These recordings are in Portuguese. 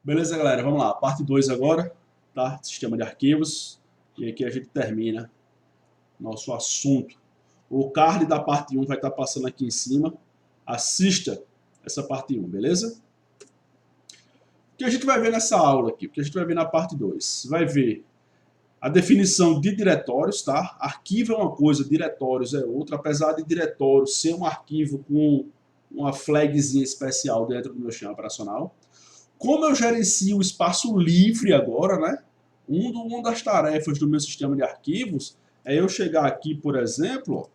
Beleza, galera? Vamos lá. Parte 2 agora, tá? Sistema de arquivos. E aqui a gente termina nosso assunto. O card da parte 1 vai estar passando aqui em cima. Assista essa parte 1, beleza? O que a gente vai ver nessa aula aqui? O que a gente vai ver na parte 2? Vai ver a definição de diretórios, tá? Arquivo é uma coisa, diretórios é outra. Apesar de diretório ser um arquivo com uma flagzinha especial dentro do meu sistema operacional. Como eu gerencio o espaço livre agora, né? Uma das tarefas do meu sistema de arquivos é eu chegar aqui, por exemplo, ó,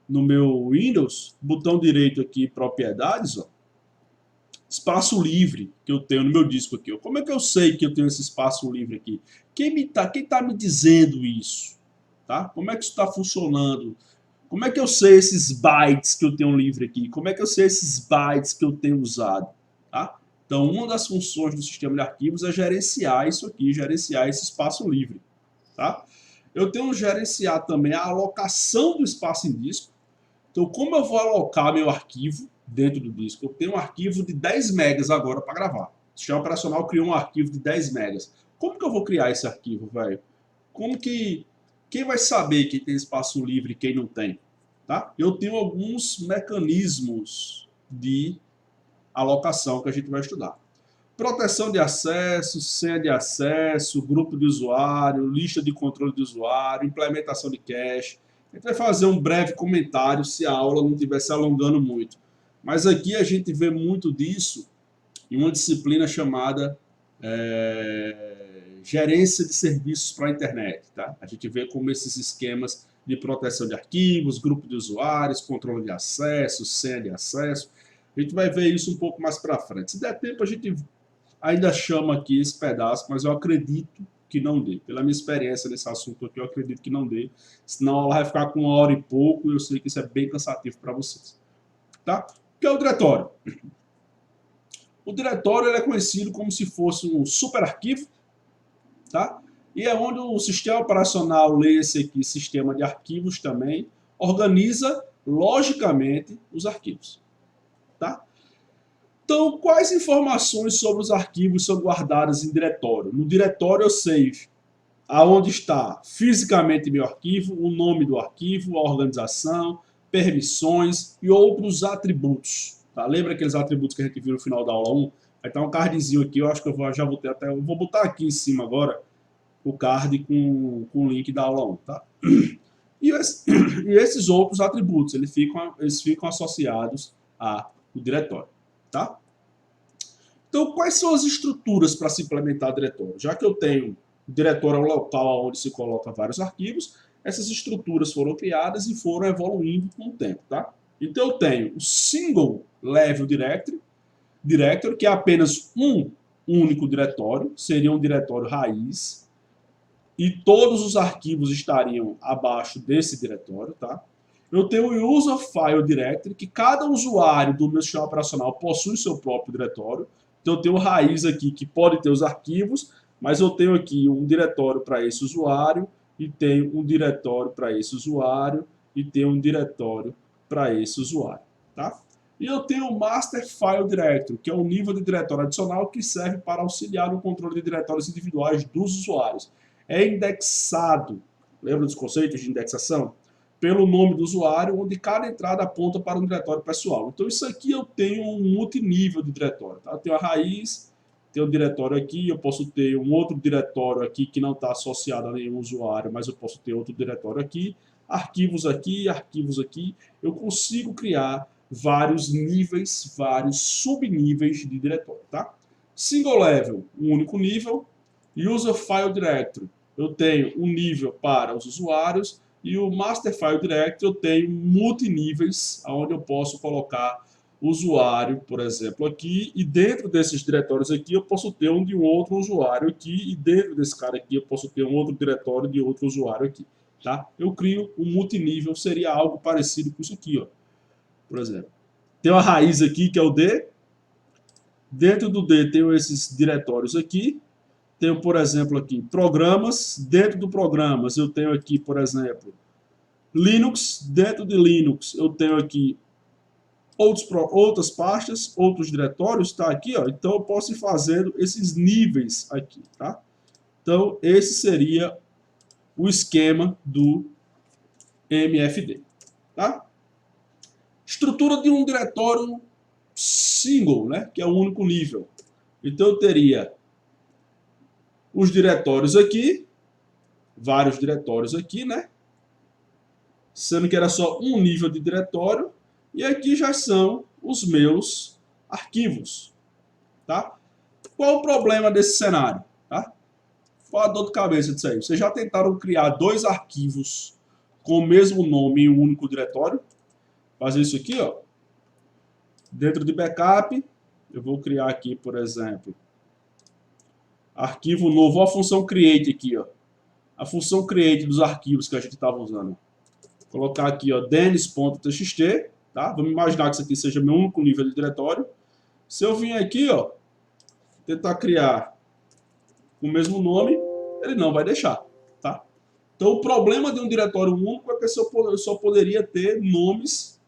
no meu Windows, botão direito aqui, propriedades, ó, espaço livre que eu tenho no meu disco aqui. Ó. Como é que eu sei que eu tenho esse espaço livre aqui? Quem tá me dizendo isso? Tá? Como é que isso está funcionando? Como é que eu sei esses bytes que eu tenho livre aqui? Como é que eu sei esses bytes que eu tenho usado? Tá? Então, uma das funções do sistema de arquivos é gerenciar isso aqui, gerenciar esse espaço livre. Tá? Eu tenho que gerenciar também a alocação do espaço em disco. Então, como eu vou alocar meu arquivo dentro do disco? Eu tenho um arquivo de 10 megas agora para gravar. O sistema operacional criou um arquivo de 10 megas. Como que eu vou criar esse arquivo, velho? Como que... Quem vai saber quem tem espaço livre e quem não tem? Tá? Eu tenho alguns mecanismos de alocação que a gente vai estudar. Proteção de acesso, senha de acesso, grupo de usuário, lista de controle de usuário, implementação de cache. A gente vai fazer um breve comentário se a aula não estiver se alongando muito. Mas aqui a gente vê muito disso em uma disciplina chamada gerência de serviços para a internet. Tá? A gente vê como esses esquemas de proteção de arquivos, grupo de usuários, controle de acesso, senha de acesso. A gente vai ver isso um pouco mais para frente. Se der tempo, a gente ainda chama aqui esse pedaço, mas eu acredito que não dê. Pela minha experiência nesse assunto aqui, eu acredito que não dê. Senão ela vai ficar com 1 hora e pouco e eu sei que isso é bem cansativo para vocês. Tá? O que é o diretório? O diretório ele é conhecido como se fosse um super arquivo, tá? E é onde o sistema operacional lê esse aqui, sistema de arquivos também, organiza logicamente os arquivos. Tá? Então, quais informações sobre os arquivos são guardadas em diretório? No diretório eu sei aonde está fisicamente meu arquivo, o nome do arquivo, a organização, permissões e outros atributos. Tá? Lembra aqueles atributos que a gente viu no final da aula 1? Vai estar um cardzinho aqui, eu acho que já vou ter até... Eu vou botar aqui em cima agora o card com o link da aula 1. Tá? E esses outros atributos, eles ficam associados ao diretório. Tá? Então, quais são as estruturas para se implementar diretório? Já que eu tenho o diretório local onde se coloca vários arquivos, essas estruturas foram criadas e foram evoluindo com o tempo. Tá? Então, eu tenho o Single Level Directory, que é apenas um único diretório, seria um diretório raiz, e todos os arquivos estariam abaixo desse diretório. Tá? Eu tenho o User File Directory, que cada usuário do meu sistema operacional possui seu próprio diretório. Então eu tenho o raiz aqui que pode ter os arquivos, mas eu tenho aqui um diretório para esse usuário, e tenho um diretório para esse usuário, e tenho um diretório para esse usuário. Tá? E eu tenho o Master File Directory, que é um nível de diretório adicional que serve para auxiliar no controle de diretórios individuais dos usuários. É indexado, lembra dos conceitos de indexação? Pelo nome do usuário, onde cada entrada aponta para um diretório pessoal. Então isso aqui eu tenho um multinível de diretório. Tá? Eu tenho a raiz, tenho um diretório aqui, eu posso ter um outro diretório aqui que não está associado a nenhum usuário, mas eu posso ter outro diretório aqui, arquivos aqui, arquivos aqui. Eu consigo criar vários níveis, vários subníveis de diretório. Tá? Single level, um único nível. User File Directory, eu tenho um nível para os usuários, e o Master File Directory eu tenho multiníveis, onde eu posso colocar usuário, por exemplo, aqui, e dentro desses diretórios aqui eu posso ter um de um outro usuário aqui, e dentro desse cara aqui eu posso ter um outro diretório de outro usuário aqui. Tá? Eu crio um multinível, seria algo parecido com isso aqui, ó. Por exemplo. Tem uma raiz aqui que é o D, dentro do D tenho esses diretórios aqui, tenho, por exemplo, aqui programas. Dentro do programas eu tenho aqui, por exemplo, Linux. Dentro de Linux eu tenho aqui outras pastas, outros diretórios, tá aqui, ó. Então eu posso ir fazendo esses níveis aqui, tá? Então esse seria o esquema do MFD, tá? Estrutura de um diretório single, né, que é o único nível. Então eu teria os diretórios aqui, vários diretórios aqui, né? Sendo que era só um nível de diretório, e aqui já são os meus arquivos, tá? Qual o problema desse cenário, tá? Qual a dor de cabeça disso aí? Vocês já tentaram criar dois arquivos com o mesmo nome em um único diretório? Fazer isso aqui, ó. Dentro de backup, eu vou criar aqui, por exemplo, arquivo novo, a função create aqui, ó. A função create dos arquivos que a gente estava usando. Vou colocar aqui, ó, denis.txt, tá? Vamos imaginar que isso aqui seja meu único nível de diretório. Se eu vim aqui, ó, tentar criar com o mesmo nome, ele não vai deixar, tá? Então o problema de um diretório único é que eu só poderia ter nomes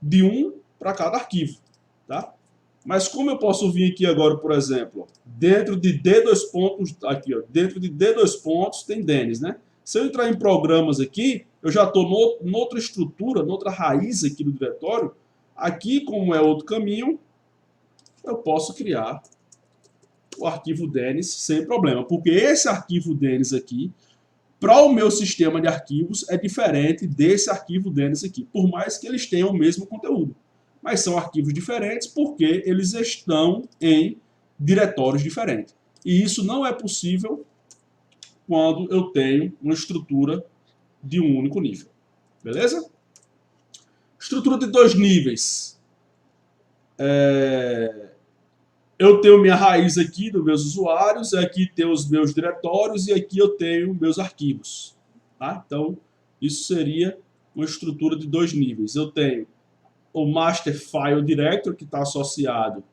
de um para cada arquivo, tá? Mas como eu posso vir aqui agora, por exemplo, dentro de D2 pontos, aqui, ó, dentro de D2 pontos tem Denis, né? Se eu entrar em programas aqui, eu já estou noutra estrutura, noutra raiz aqui do diretório. Aqui, como é outro caminho, eu posso criar o arquivo Denis sem problema, porque esse arquivo Denis aqui, para o meu sistema de arquivos, é diferente desse arquivo Denis aqui, por mais que eles tenham o mesmo conteúdo. Mas são arquivos diferentes porque eles estão em diretórios diferentes. E isso não é possível quando eu tenho uma estrutura de um único nível. Beleza? Estrutura de dois níveis. Eu tenho minha raiz aqui dos meus usuários, aqui tem os meus diretórios e aqui eu tenho meus arquivos. Tá? Então, isso seria uma estrutura de dois níveis. Eu tenho o Master File Directory, que está associado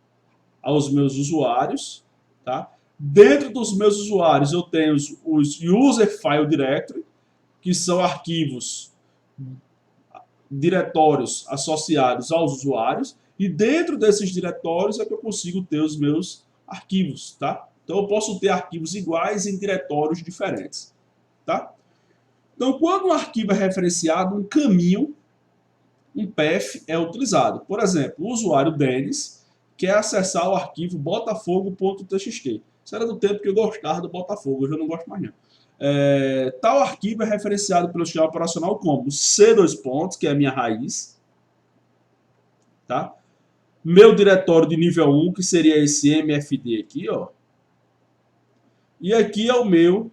aos meus usuários. Tá? Dentro dos meus usuários, eu tenho os User File Directory, que são arquivos, diretórios associados aos usuários. E dentro desses diretórios é que eu consigo ter os meus arquivos, tá? Então eu posso ter arquivos iguais em diretórios diferentes, tá? Então quando um arquivo é referenciado, um caminho, um path é utilizado. Por exemplo, o usuário Denis quer acessar o arquivo botafogo.txt. Isso era do tempo que eu gostava do Botafogo, hoje eu não gosto mais não. Tal arquivo é referenciado pelo sistema operacional como C2 pontos, que é a minha raiz, tá? Meu diretório de nível 1, que seria esse MFD aqui, ó. E aqui é o meu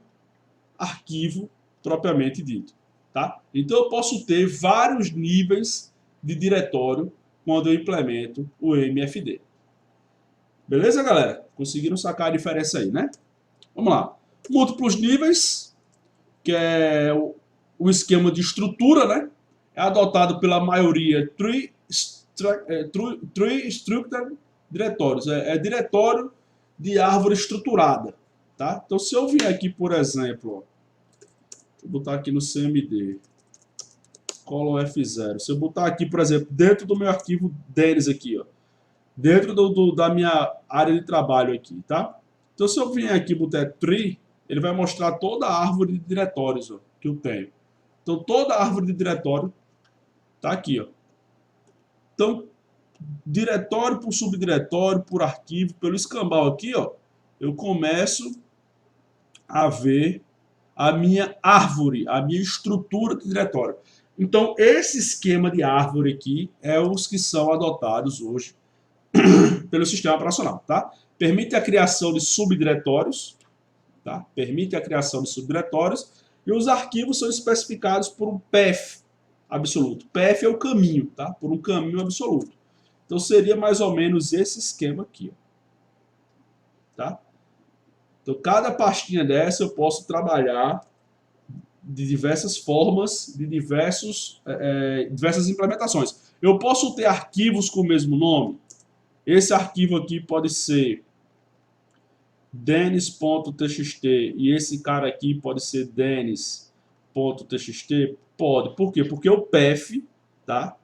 arquivo propriamente dito, tá? Então eu posso ter vários níveis de diretório quando eu implemento o MFD. Beleza, galera? Conseguiram sacar a diferença aí, né? Vamos lá. Múltiplos níveis, que é o esquema de estrutura, né? É adotado pela maioria Tree Structured Diretórios. É diretório de árvore estruturada, tá? Então, se eu vier aqui, por exemplo, ó, vou botar aqui no CMD, colon F0. Se eu botar aqui, por exemplo, dentro do meu arquivo Denis aqui, ó, dentro da minha área de trabalho aqui, tá? Então, se eu vier aqui e botar tree, ele vai mostrar toda a árvore de diretórios, ó, que eu tenho. Então, toda a árvore de diretório tá aqui, ó. Então, diretório por subdiretório, por arquivo, pelo escambau aqui, ó, eu começo a ver a minha árvore, a minha estrutura de diretório. Então, esse esquema de árvore aqui é os que são adotados hoje pelo sistema operacional, tá? Permite a criação de subdiretórios, tá? Permite a criação de subdiretórios e os arquivos são especificados por um path absoluto. Path é o caminho, tá? Por um caminho absoluto. Então seria mais ou menos esse esquema aqui, ó. Tá? Então cada pastinha dessa eu posso trabalhar de diversas formas, de diversas implementações. Eu posso ter arquivos com o mesmo nome. Esse arquivo aqui pode ser denis.txt e esse cara aqui pode ser denis.txt? Pode. Por quê? Porque o path, tá?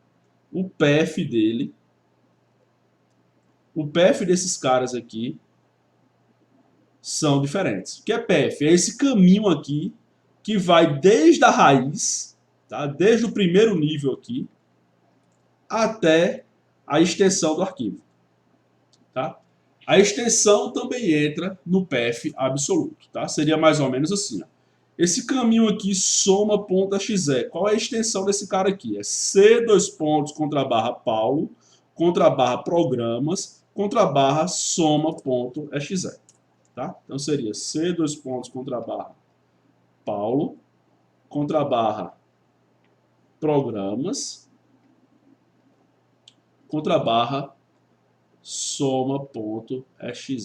o path dele, o path desses caras aqui são diferentes. O que é path? É esse caminho aqui que vai desde a raiz, tá? Desde o primeiro nível aqui, até a extensão do arquivo. Tá? A extensão também entra no path absoluto. Tá? Seria mais ou menos assim. Ó. Esse caminho aqui soma.exe. Qual é a extensão desse cara aqui? É C, dois pontos, contra a barra Paulo, contra a barra programas, contra a barra soma.exe. Tá? Então seria C, dois pontos, contra a barra Paulo, contra a barra programas, contra a barra soma.exe.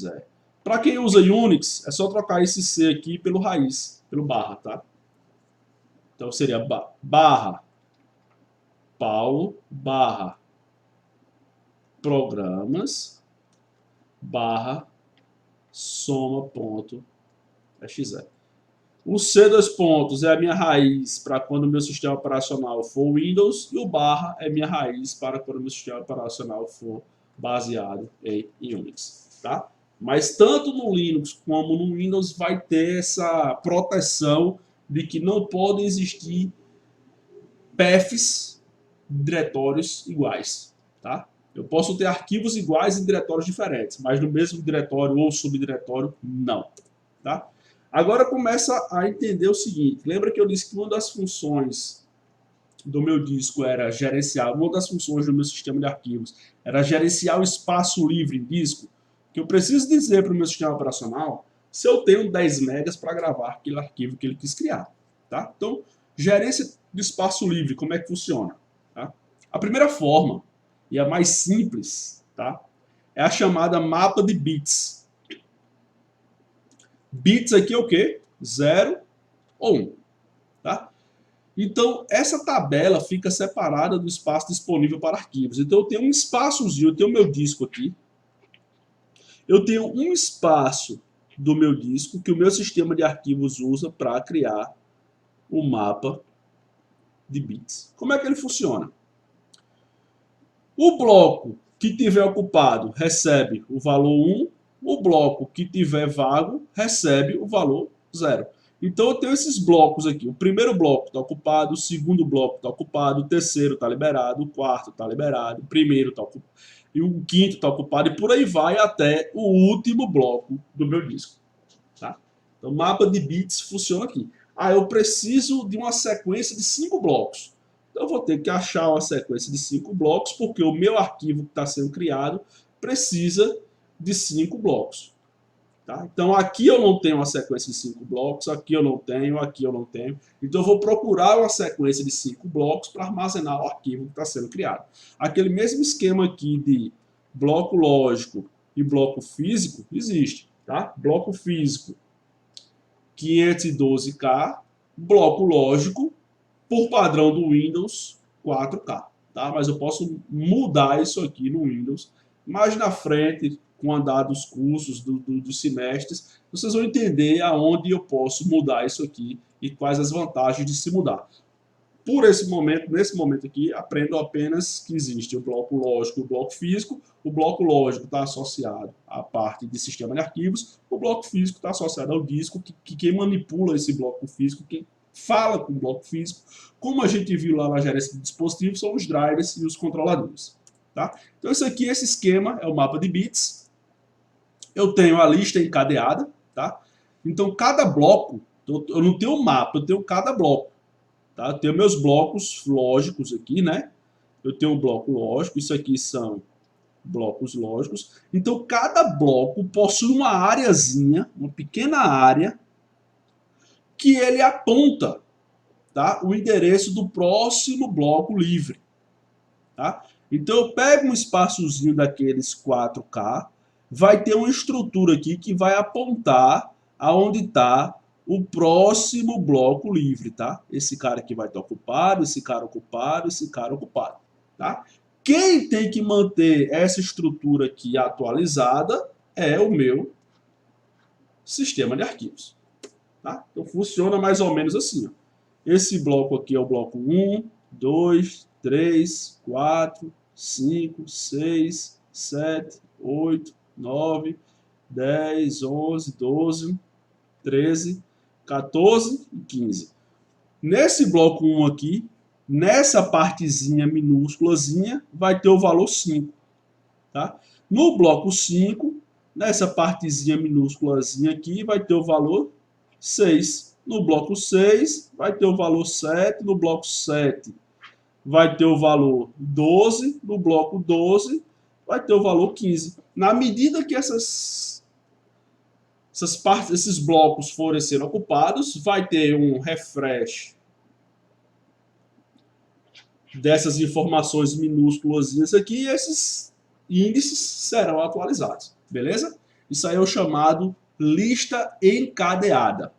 Para quem usa Unix, é só trocar esse C aqui pelo raiz, pelo barra, tá? Então seria barra Paulo, barra programas, barra soma.exe. O C dois pontos é a minha raiz para quando o meu sistema operacional for Windows e o barra é minha raiz para quando o meu sistema operacional for baseado em Unix, tá? Mas tanto no Linux como no Windows vai ter essa proteção de que não podem existir paths, diretórios iguais, tá? Eu posso ter arquivos iguais em diretórios diferentes, mas no mesmo diretório ou subdiretório, não, tá? Agora começa a entender o seguinte, lembra que eu disse que uma das funções do meu disco era gerenciar, uma das funções do meu sistema de arquivos era gerenciar o espaço livre em disco, que eu preciso dizer para o meu sistema operacional se eu tenho 10 megas para gravar aquele arquivo que ele quis criar, tá? Então, gerência de espaço livre, como é que funciona? Tá? A primeira forma, e a mais simples, tá? É a chamada mapa de bits. Bits aqui é o quê? 0 ou 1. Tá? Então, essa tabela fica separada do espaço disponível para arquivos. Então, eu tenho um espaçozinho, eu tenho o meu disco aqui. Eu tenho um espaço do meu disco que o meu sistema de arquivos usa para criar o mapa de bits. Como é que ele funciona? O bloco que tiver ocupado recebe o valor 1, o bloco que tiver vago recebe o valor 0. Então eu tenho esses blocos aqui. O primeiro bloco está ocupado, o segundo bloco está ocupado, o terceiro está liberado, o quarto está liberado, o primeiro está ocupado, e o quinto está ocupado, e por aí vai até o último bloco do meu disco. Tá? Então o mapa de bits funciona aqui. Ah, eu preciso de uma sequência de 5 blocos. Então eu vou ter que achar uma sequência de 5 blocos, porque o meu arquivo que está sendo criado precisa de 5 blocos. Tá? Então aqui eu não tenho uma sequência de 5 blocos, aqui eu não tenho, aqui eu não tenho. Então eu vou procurar uma sequência de 5 blocos para armazenar o arquivo que está sendo criado. Aquele mesmo esquema aqui de bloco lógico e bloco físico existe. Tá? Bloco físico 512K, bloco lógico, por padrão do Windows, 4K. Tá? Mas eu posso mudar isso aqui no Windows. Mais na frente, com o andar dos cursos, dos semestres, vocês vão entender aonde eu posso mudar isso aqui e quais as vantagens de se mudar. Por esse momento, nesse momento aqui, aprendo apenas que existe o bloco lógico e o bloco físico. O bloco lógico está associado à parte de sistema de arquivos, o bloco físico está associado ao disco, que quem manipula esse bloco físico, quem fala com o bloco físico, como a gente viu lá na gerência de dispositivos, são os drivers e os controladores. Tá? Então esse aqui, esse esquema, é o mapa de bits. Eu tenho a lista encadeada. Tá? Então cada bloco, eu não tenho um mapa, eu tenho cada bloco. Tá? Eu tenho meus blocos lógicos aqui, né? Eu tenho um bloco lógico, isso aqui são blocos lógicos. Então, cada bloco possui uma areazinha, uma pequena área, que ele aponta, tá? O endereço do próximo bloco livre. Tá? Então, eu pego um espaçozinho daqueles 4K, vai ter uma estrutura aqui que vai apontar aonde está o próximo bloco livre, tá? Esse cara aqui vai estar ocupado, esse cara ocupado, esse cara ocupado, tá? Quem tem que manter essa estrutura aqui atualizada é o meu sistema de arquivos, tá? Então funciona mais ou menos assim, ó. Esse bloco aqui é o bloco 1, 2, 3, 4, 5, 6, 7, 8, 9, 10, 11, 12, 13, 14 e 15. Nesse bloco 1 aqui, nessa partezinha minúsculazinha, vai ter o valor 5. Tá? No bloco 5, nessa partezinha minúsculazinha aqui, vai ter o valor 6. No bloco 6, vai ter o valor 7. No bloco 7, vai ter o valor 12. No bloco 12, vai ter o valor 15. Na medida que esses blocos forem sendo ocupados, vai ter um refresh dessas informações minúsculas aqui, e esses índices serão atualizados, beleza? Isso aí é o chamado lista encadeada,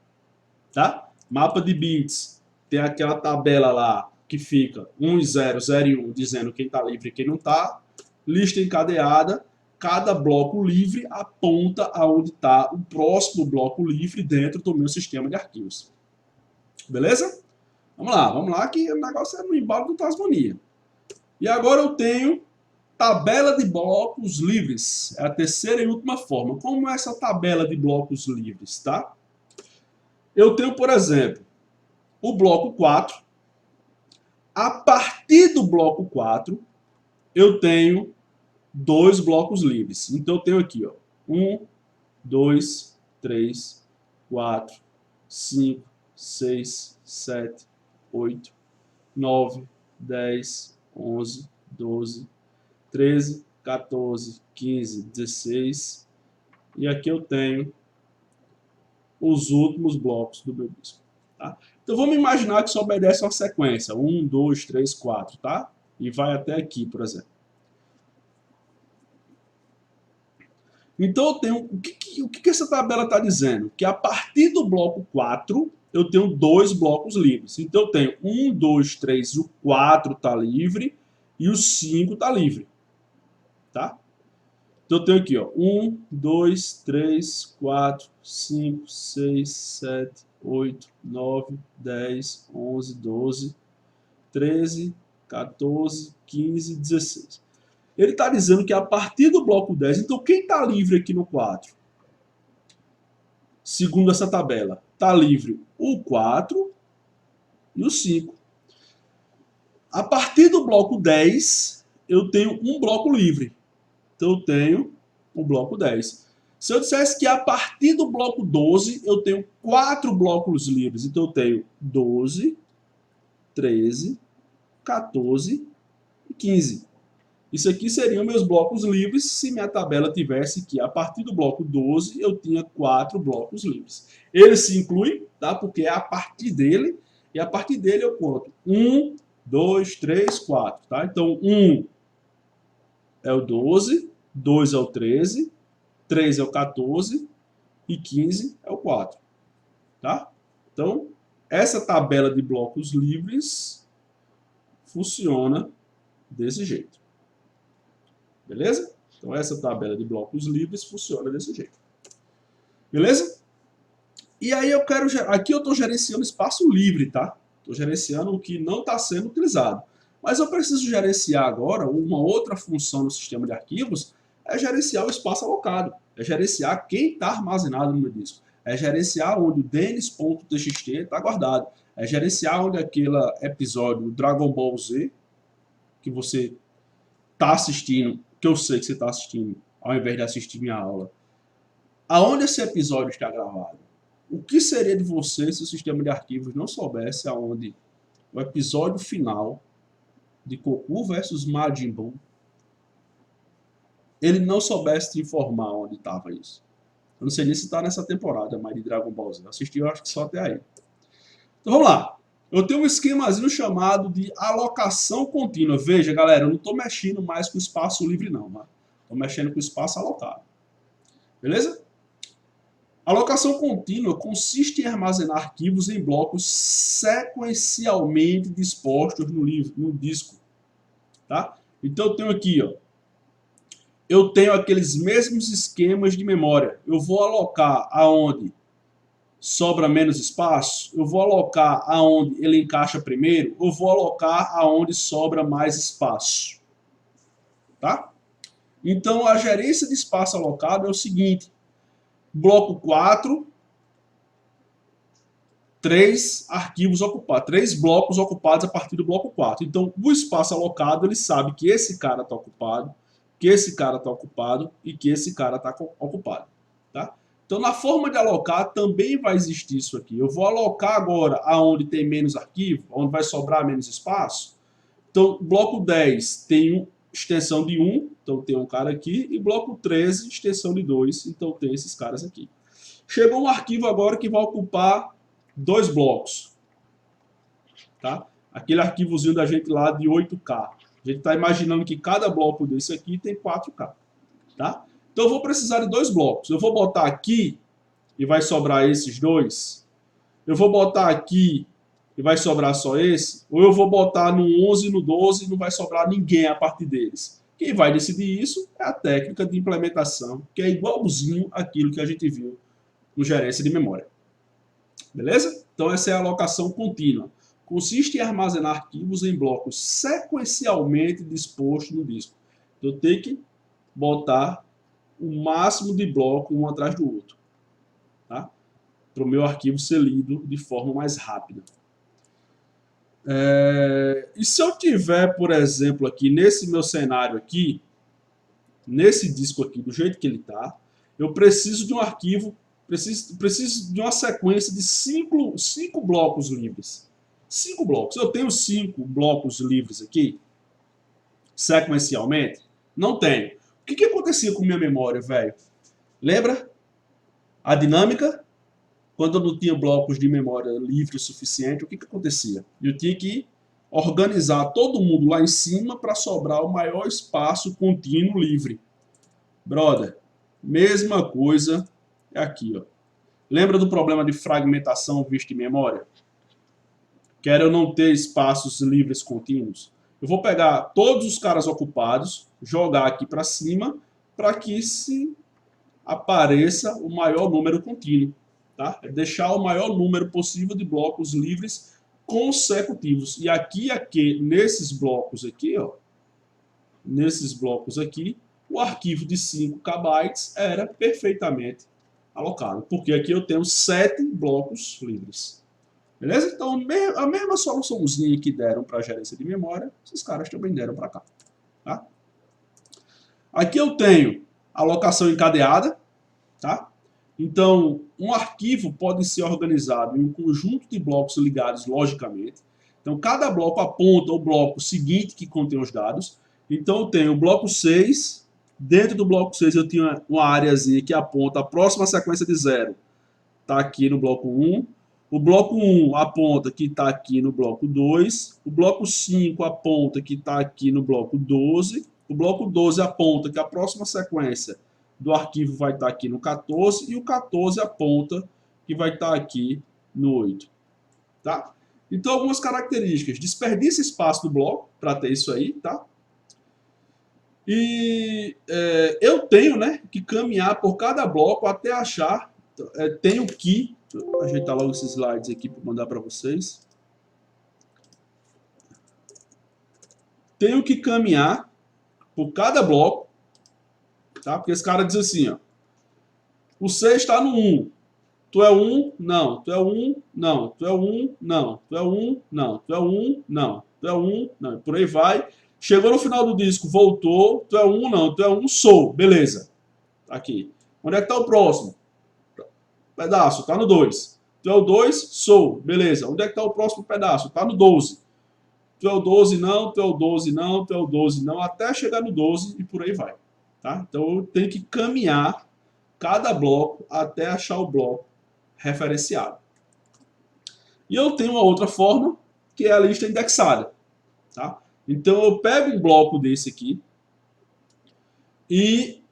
tá? Mapa de bits, tem aquela tabela lá que fica 1 e 0, 0 e 1, dizendo quem está livre e quem não está. Lista encadeada, cada bloco livre aponta aonde está o próximo bloco livre dentro do meu sistema de arquivos. Beleza? Vamos lá, que o negócio é no embalo do Tasmania. E agora eu tenho tabela de blocos livres. É a terceira e última forma. Como é essa tabela de blocos livres, tá? Eu tenho, por exemplo, o bloco 4. A partir do bloco 4, eu tenho 2 blocos livres. Então eu tenho aqui, ó, 1, 2, 3, 4, 5, 6, 7, 8, 9, 10, 11, 12, 13, 14, 15, 16. E aqui eu tenho os últimos blocos do meu disco. Tá? Então vamos imaginar que isso obedece a uma sequência. 1, 2, 3, 4. Tá? E vai até aqui, por exemplo. Então eu tenho. O que essa tabela está dizendo? Que a partir do bloco 4, eu tenho 2 blocos livres. Então eu tenho 1, 2, 3, o 4 está livre e o 5 está livre. Tá? Então eu tenho aqui, ó, 1, 2, 3, 4, 5, 6, 7, 8, 9, 10, 11, 12, 13, 14, 15, 16. Ele está dizendo que a partir do bloco 10, então quem está livre aqui no 4? Segundo essa tabela, está livre o 4 e o 5. A partir do bloco 10, eu tenho um bloco livre. Então eu tenho o bloco 10. Se eu dissesse que a partir do bloco 12, eu tenho 4 blocos livres. Então eu tenho 12, 13, 14 e 15. Isso aqui seriam meus blocos livres se minha tabela tivesse que a partir do bloco 12 eu tinha 4 blocos livres. Ele se inclui, tá? Porque é a partir dele, e a partir dele eu conto 1, 2, 3, 4. Tá? Então 1 é o 12, 2 é o 13, 3 é o 14 e 15 é o 4. Tá? Então, essa tabela de blocos livres funciona desse jeito. Beleza? Então, essa tabela de blocos livres funciona desse jeito. Beleza? E aí eu quero... Aqui eu estou gerenciando espaço livre, tá? Estou gerenciando o que não está sendo utilizado. Mas eu preciso gerenciar agora uma outra função no sistema de arquivos, é gerenciar o espaço alocado. É gerenciar quem está armazenado no meu disco. É gerenciar onde o denis.txt está guardado. É gerenciar onde aquele episódio Dragon Ball Z, que você está assistindo, que eu sei que você está assistindo, ao invés de assistir minha aula. Aonde esse episódio está gravado? O que seria de você se o sistema de arquivos não soubesse aonde o episódio final de Goku versus Majin Buu, ele não soubesse te informar onde estava isso? Eu não sei nem se está nessa temporada, mas de Dragon Ball Z. Eu assisti, eu acho que só até aí. Então vamos lá. Eu tenho um esquemazinho chamado de alocação contínua. Veja, galera, eu não estou mexendo mais com espaço livre, não. Tá? Estou mexendo com espaço alocado. Beleza? Alocação contínua consiste em armazenar arquivos em blocos sequencialmente dispostos no disco. Tá? Então eu tenho aqui, ó, eu tenho aqueles mesmos esquemas de memória. Eu vou alocar aonde sobra menos espaço, eu vou alocar aonde ele encaixa primeiro, eu vou alocar aonde sobra mais espaço. Tá? Então, a gerência de espaço alocado é o seguinte: bloco 4, 3 arquivos ocupados, 3 blocos ocupados a partir do bloco 4. Então, o espaço alocado, ele sabe que esse cara está ocupado, que esse cara está ocupado e que esse cara está ocupado. Tá? Então, na forma de alocar, também vai existir isso aqui. Eu vou alocar agora aonde tem menos arquivo, onde vai sobrar menos espaço. Então, bloco 10 tem extensão de 1, então tem um cara aqui, e bloco 13, extensão de 2, então tem esses caras aqui. Chegou um arquivo agora que vai ocupar 2 blocos. Tá? Aquele arquivozinho da gente lá de 8K. A gente está imaginando que cada bloco desse aqui tem 4K. Tá? Então eu vou precisar de 2 blocos. Eu vou botar aqui e vai sobrar esses 2. Eu vou botar aqui e vai sobrar só esse. Ou eu vou botar no 11 e no 12 e não vai sobrar ninguém a partir deles. Quem vai decidir isso é a técnica de implementação, que é igualzinho àquilo que a gente viu no gerência de memória. Beleza? Então essa é a alocação contínua. Consiste em armazenar arquivos em blocos sequencialmente dispostos no disco. Então eu tenho que botar o máximo de bloco um atrás do outro, tá? Para o meu arquivo ser lido de forma mais rápida. E se eu tiver, por exemplo, aqui nesse meu cenário aqui, nesse disco aqui, do jeito que ele está, eu preciso de um arquivo, preciso de uma sequência de 5 blocos livres. 5 blocos. Eu tenho 5 blocos livres aqui, sequencialmente? Não tenho. O que acontecia com minha memória, velho? Lembra a dinâmica? Quando eu não tinha blocos de memória livre o suficiente, o que acontecia? Eu tinha que organizar todo mundo lá em cima para sobrar o maior espaço contínuo livre. Brother, mesma coisa aqui, ó. Lembra do problema de fragmentação visto em memória? Quero eu não ter espaços livres contínuos. Eu vou pegar todos os caras ocupados, jogar aqui para cima, para que se apareça o maior número contínuo. Tá? É deixar o maior número possível de blocos livres consecutivos. E aqui, nesses blocos aqui, ó, nesses blocos aqui, o arquivo de 5 KB era perfeitamente alocado, porque aqui eu tenho 7 blocos livres. Beleza? Então, a mesma soluçãozinha que deram para a gerência de memória, esses caras também deram para cá. Tá? Aqui eu tenho alocação encadeada. Tá? Então, um arquivo pode ser organizado em um conjunto de blocos ligados logicamente. Então, cada bloco aponta o bloco seguinte que contém os dados. Então, eu tenho o bloco 6. Dentro do bloco 6, eu tenho uma áreazinha que aponta a próxima sequência de 0. Está aqui no bloco 1. O bloco 1 aponta que está aqui no bloco 2. O bloco 5 aponta que está aqui no bloco 12. O bloco 12 aponta que a próxima sequência do arquivo vai estar aqui no 14 e o 14 aponta que vai estar aqui no 8. Tá? Então, algumas características. Desperdiça espaço do bloco para ter isso aí. Tá? E eu tenho, né, que caminhar por cada bloco até achar. Tenho que... Vou ajeitar logo esses slides aqui para mandar para vocês. Tenho que caminhar por cada bloco. Tá? Porque esse cara diz assim, ó. O 6 está no 1. Tu é 1? Não. Tu é 1? Não. Tu é 1? Não. Tu é 1? Não. Tu é 1? Não. Tu é 1? Não. Por aí vai. Chegou no final do disco, voltou. Tu é 1? Não. Tu é 1? Sou. Beleza. Aqui. Onde é que está o próximo? Pedaço. Está no 2. Tu é o 2? Sou. Beleza. Onde é que está o próximo pedaço? Está no 12. Tu é o 12? Não. Tu é o 12? Não. Tu é o 12? Não. Até chegar no 12 e por aí vai. Tá? Então eu tenho que caminhar cada bloco até achar o bloco referenciado. E eu tenho uma outra forma, que é a lista indexada. Tá? Então eu pego um bloco desse aqui e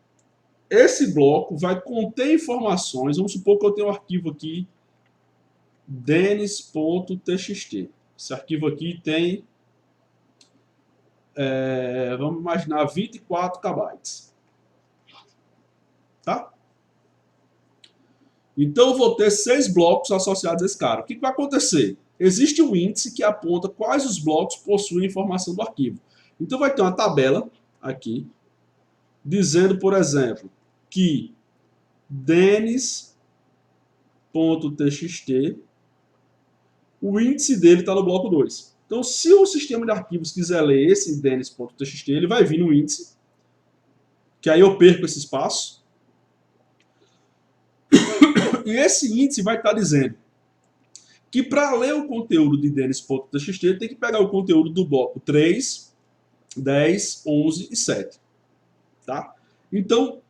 esse bloco vai conter informações. Vamos supor que eu tenho um arquivo aqui, denis.txt. Esse arquivo aqui tem, vamos imaginar, 24 KB. Tá? Então eu vou ter 6 blocos associados a esse cara. O que vai acontecer? Existe um índice que aponta quais os blocos possuem informação do arquivo. Então vai ter uma tabela aqui, dizendo, por exemplo, que denis.txt, o índice dele está no bloco 2. Então, se o sistema de arquivos quiser ler esse denis.txt, ele vai vir no índice, que aí eu perco esse espaço. E esse índice vai estar dizendo que para ler o conteúdo de denis.txt, tem que pegar o conteúdo do bloco 3, 10, 11 e 7. Tá? Então,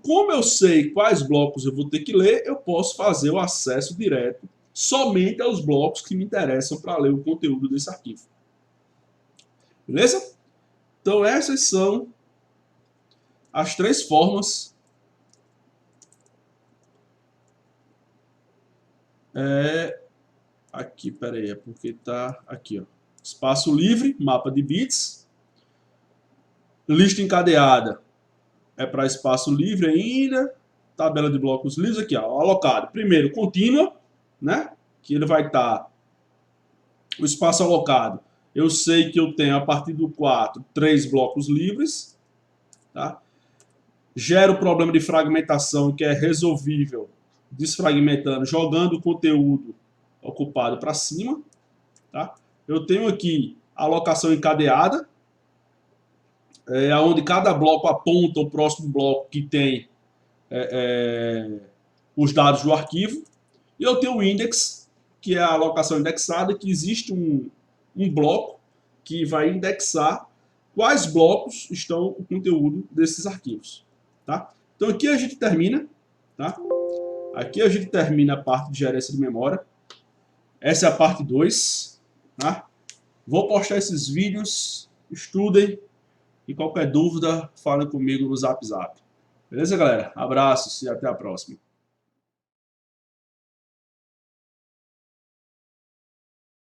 como eu sei quais blocos eu vou ter que ler, eu posso fazer o acesso direto somente aos blocos que me interessam para ler o conteúdo desse arquivo. Beleza? Então, essas são as 3 formas aqui, peraí, é porque tá aqui, ó. Espaço livre, mapa de bits. Lista encadeada é para espaço livre ainda. Tabela de blocos livres aqui, ó, alocado. Primeiro, contínua, né? Que ele vai estar o espaço alocado. Eu sei que eu tenho, a partir do 4, 3 blocos livres. Tá? Gera o problema de fragmentação, que é resolvível desfragmentando, jogando o conteúdo ocupado para cima. Tá? Eu tenho aqui a alocação encadeada, onde cada bloco aponta o próximo bloco que tem os dados do arquivo. E eu tenho o index, que é a alocação indexada, que existe um bloco que vai indexar quais blocos estão o conteúdo desses arquivos. Tá? Então aqui a gente termina. Tá? Aqui a gente termina a parte de gerência de memória. Essa é a parte 2. Tá? Vou postar esses vídeos, estudem. E qualquer dúvida, falem comigo no Zap Zap. Beleza, galera? Abraços e até a próxima.